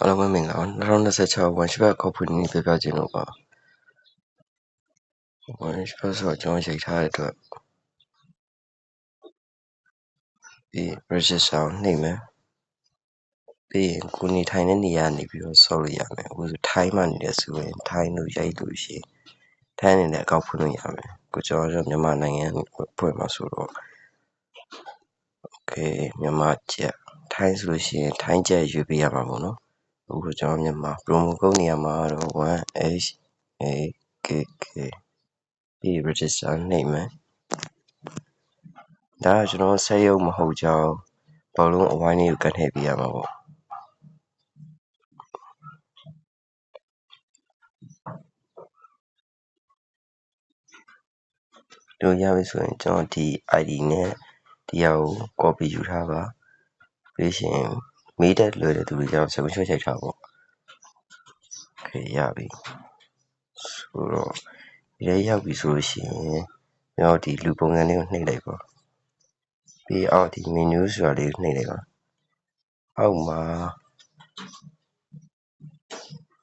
အားလုံးပဲမင်္ဂလာပါ2026 one shot ခေါက်ဖွင့်နေပြပြခြင်းလို့ပါ one shot ဆိုတော့ကျွန်တော်ချိန်ထားတဲ့အတွက်ပြီး register နှိပ်မယ်ပြီးရင်ကိုနေထိုင်တဲ့နေရာနေပြီးတော့ဆောက်လို့ရမယ်အခုဆိုထိုင်းမှာနေတယ်ဆိုရင်ထိုင်းလို့ရိုက်လို့ရှိရင်ထိုင်းနေတဲ့အကောက်ဖွင့်လို့ရမယ်ကိုကျွန်တော်မြန်မာနိုင်ငံဖွင့်မှာဆိုတော့ okay မြန်မာကျပ်ထိုင်းဆိုလို့ရှိရင်ထိုင်းကျပ်ရွေးပေးရမှာပေါ့နော်အခုကျွန်တော်မြန်မာ promo code နေရာမှာတော့ 1HAKK ပြီး register နှိပ်မယ်ဒါကကျွန်တော်ဆက်ရုပ်မဟုတ်ကြောင်းဘောလုံးအဝိုင်းလေးကိုကတ်ထည့်ပေးရမှာပေါ့တို့ရပြီဆိုရင်ကျွန်တော်ဒီ ID နဲ့ဒီဟာကို copy ယူထားပါပြီးရှင်မေးတဲ့လွယ်တဲ့သူတွေကြောင့်စကွန်ရှော့ချိန်ထားပေါ့ okay ရပြီဆိုတော့ဒီထဲရောက်ပြီဆိုလို့ရှိရင်ကျွန်တော်ဒီလူပုံစံလေးကိုနှိပ်လိုက်ပါပြီးအောက်ဒီ menu ဆိုတာလေးကိုနှိပ်လိုက်ပါအောက်မှာ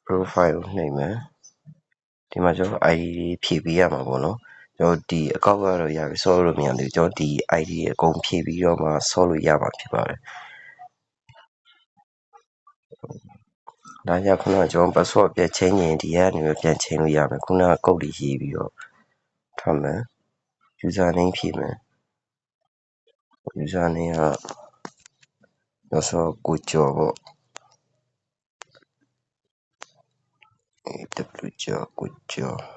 profile ကိုနှိပ်မယ်ဒီမှာကျွန်တော် ID ဖြည့်ပေးရမှာပေါ့နော်ကျွန်တော်ဒီအကောင့်ကတော့ရပြီဆော့လို့မရသေးဘူးကျွန်တော်ဒီ ID အကုန်ဖြည့်ပြီးတော့မှဆော့လို့ရမှာဖြစ်ပါတယ်ဒါကြောင့်ခုနကကျွန်တော် password ပြန်ချိန်ရင်ဒီကနေပြန်ချိန်လို့ရမယ်ခုနကကုတ်တွေရေးပြီးတော့ထားမယ် user name ဖြည့်မယ် user name ကတော့ကိုကျော်ပေါ့ w ကျော်ကိုကျော်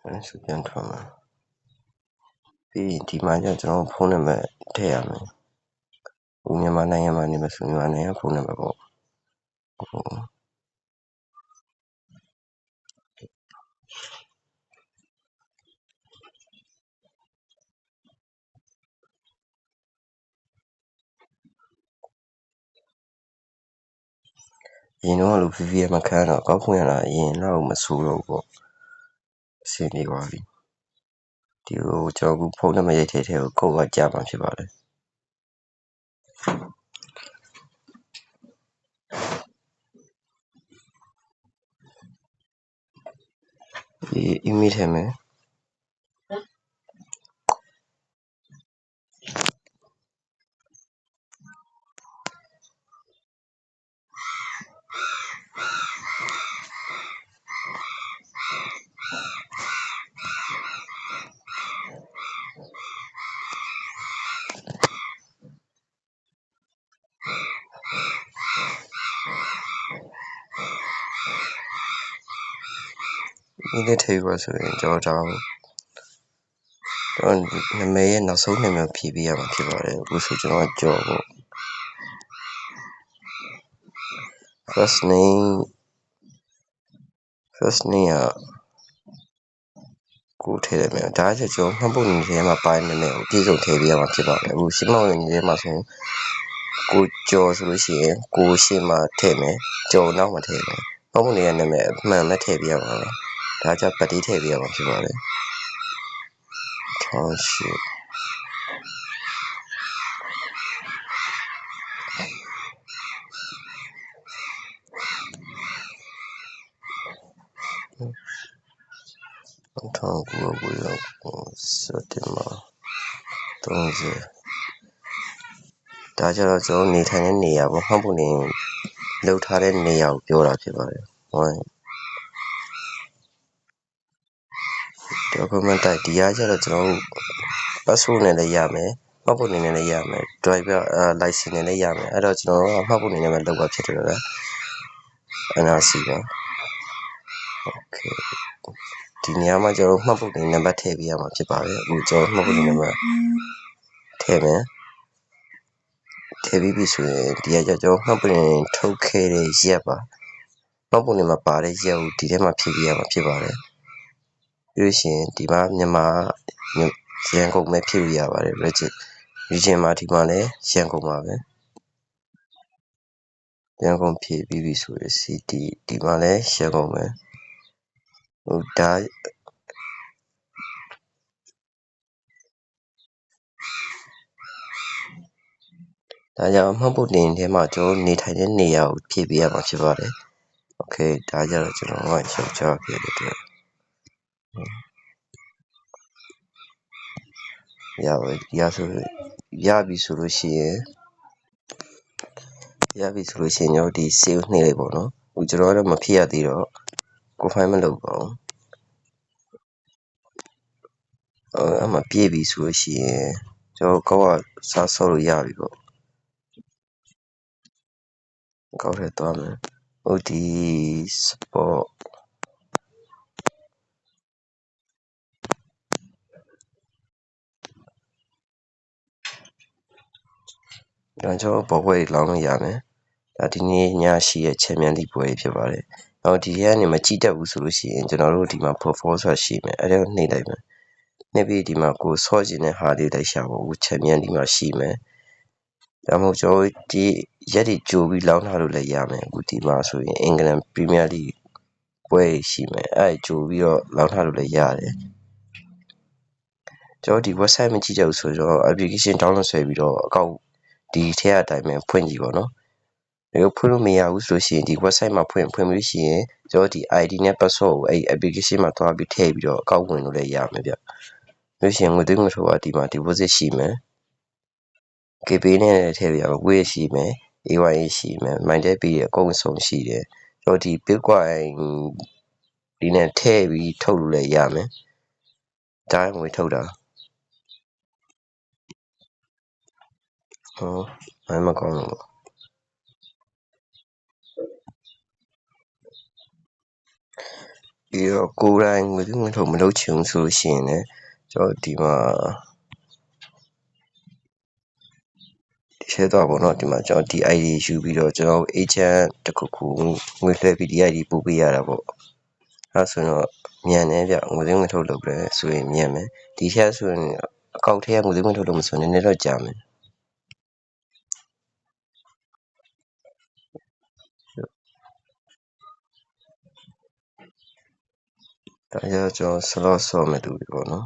အဲ့ဆိုပြန်ထွက်မယ်ပြီးရင်ဒီမှာကျကျွန်တော်ဖုန်းနံပါတ်ထည့်ရမယ်ဟိုမြန်မာနိုင်ငံမှာနေမှာဆိုမြန်မာနိုင်ငံဖုန်းနံပါတ်ပေါ့ရင်တော့လို့ VPN မခံတော့ကောက်ဖွင့်ရတာရင်တော့မဆိုးတော့ဘူးပေါ့အဆင်ပြေပါပြီဒီကိုကျွန်တော်ဖုန်းနံပါတ်ရိုက်ထည့်ကိုကုတ်ကကြာမှာဖြစ်ပါတယ်ဒီ email ထည့်မယ်ဒီနေ့ထည့်ပါဆိုရင်ကျွန်တော်နာမည်ရဲ့နောက်ဆုံးနာမည်ဖြည့်ပေးရမှာဖြစ်ပါတယ်အခုဆိုကျွန်တော်ကြော်ပေါ့ first name ကိုထည့်ရမယ်ဒါဆိုကျွန်တော်မှတ်ဖို့နေထဲမှာပိုင်းနေတယ်အပြည့်စုံထည့်ပေးရမှာဖြစ်ပါတယ်အခုရှင်းမောင်းနေထဲမှာဆိုရင်ကိုကျော်ဆိုလို့ရှိရင်ကိုရှင်းမှာထည့်မယ်ကျော်နောက်မှာထည့်မယ်မှတ်ဖို့နေရနာမည်အမှန်ပဲထည့်ပေးရမှာဒါကြောင့်ပတ်တိထည့်ပေးရမှာဖြစ်ပါတယ်1008စက်တင်ဘာ30ဒါကြတော့ကျွန်တော်နေထိုင်တဲ့နေရာပေါ့မှတ်ဖို့နေလောက်ထားတဲ့နေရာကိုပြောတာဖြစ်ပါတယ်document type ဒီအားကျတော့ကျွန်တော်တို့ passport နဲ့လည်းရမယ်မှတ်ဖို့နေနဲ့လည်းရမယ် driver license နဲ့လည်းရမယ်အဲ့တော့ကျွန်တော်မှတ်ဖို့နေနဲ့ပဲလောက်ပါဖြစ်တယ်ဗျာ NRC ပါ okay ဒီနေရာမှာကျွန်တော်မှတ်ဖို့နေနံပါတ်ထည့်ပေးရမှာဖြစ်ပါတယ်အခုကျွန်တော်မှတ်ဖို့နေနံပါတ်ထည့်မယ်ထည့်ပြီးပြီဆိုရင်ဒီကကျွန်တော်မှတ်ဖို့နေထုတ်ခဲ့တဲ့ရက်ပါမှတ်ဖို့နေမှာပါတဲ့ရက်ကိုဒီထဲမှာဖြည့်ပေးရမှာဖြစ်ပါတယ်ပြီးလို့ရှိရင်ဒီမှာမြန်မာရန်ကုန်ပဲဖြည့်လို့ရပါတယ် region မှာဒီမှာလည်းရန်ကုန်ပါပဲ ပြန်ကုန်ဖြည့်ပြီးပြီဆိုရယ် CD ဒီမှာလည်းရှယ်ကုန်မယ်ဟိုဒါကြောင့်မှတ်ပုံတင်ထဲမှာကျွန်တော်နေထိုင်တဲ့နေရာကိုဖြည့်ပေးရမှာဖြစ်ပါတယ်โอเคဒါကြတော့ကျွန်တော်ကရှောက်ချပြတဲ့အတွက်ရပါပြီရပြီဆိုလို့ရှိရင်ကျွန်တော်ဒီ save နှိပ်လိုက်ပေါ့နော်ဟိုကျွန်တော်ကတော့မဖြည့်ရသေးတော့ကိုဖိုင်မလုပ်ပါဘူးအမှပြည့်ပြီဆိုလို့ရှိရင်ကျွန်တော်ကောက်ကစားဆော့လို့ရပြီပေါ့ကောက်ထဲသွားမယ်ဟိုဒီ sport ကျွန်တော်ပေါ်ပွဲလောင်းလို့ရမယ်ဒါဒီနေ့ညရှိရဲ့ချန်ပီယံလိပွဲဖြစ်ပါတယ်နောက်ဒီထဲကနေမကြည့်တတ်ဘူးဆိုလို့ရှိရင်ကျွန်တော်တို့ဒီမှာ perform ဆိုတာရှိမယ်အဲ့ဒါကိုနှိပ်လိုက်မယ်နှိပ်ပြီးဒီမှာကိုဆော့ကျင်တဲ့ဟာလေးလိုက်ရှာဖို့ဦးချန်ပီယံဒီမှာရှိမယ်ဒါမှမဟုတ်ကျွန်တော်ဒီရက်တွေကြိုပြီးလောင်းထားလို့လည်းရမယ်အခုဒီမှာဆိုရင်အင်္ဂလန်ပရီးမီးယားလိပွဲရှိမယ်အဲ့ကြိုပြီးတော့လောင်းထားလို့လည်းရတယ်ကျွန်တော်ဒီ website မကြည့်ကြဘူးဆိုတော့ application download ဆွဲပြီးတော့အကောင့်ဒီထဲအတိုင်းပဲဖွင့်ကြည့်ပါတော့nếu ဖွင့်လို့မရဘူးဆိုရှင်ဒီ website မှာဖွင့်လို့ရှိရင်ကျွန်တော်ဒီ ID နဲ့ password ကိုအဲ့ application မှာသွားပြီးထည့်ပြီးတော့အကောင့်ဝင်လို့လည်းရမယ်ဗျလို့ရှိရင်ငွေသွင်းငွေထုတ်ကဒီမှာ deposit ရှိမယ် KP နဲ့ထည့်ပြရမယ်ဝေးရှိမယ် AYA ရှိမယ် MyDebit ရဲ့အကုန်ဆုံးရှိတယ်ကျွန်တော်ဒီ Bitcoin ဒီနဲ့ထည့်ပြီးထုတ်လို့လည်းရမယ်ဒါငွေထုတ်တာဟောအဲ့မကောင်းလို့ပြီးတော့ကိုယ်တိုင်ငွေသွင်းငွေထုတ်မလုပ်ချင်ဘူးဆိုလို့ရှိရင်လည်းကျွန်တော်ဒီမှာရှင်းသွားပါတော့ဒီမှာကျွန်တော်ဒီ ID ယူပြီးတော့ကျွန်တော် agent တစ်ခုခုငွေလွှဲပြီးဒီ ID ပို့ပေးရတာပေါ့အဲဆိုတော့မြန်တယ်ဗျငွေသွင်းငွေထုတ်လုပ်တယ်ဆိုရင်မြန်မယ်ဒီထက်ဆိုရင်အကောင့်ထဲကငွေသွင်းငွေထုတ်လုပ်မှဆိုရင်နည်းနည်းတော့ကြာမယ်ဒါကြောင့်ကျွန်တော် slot ဆော့မယ်တူပြီပေါ့နော်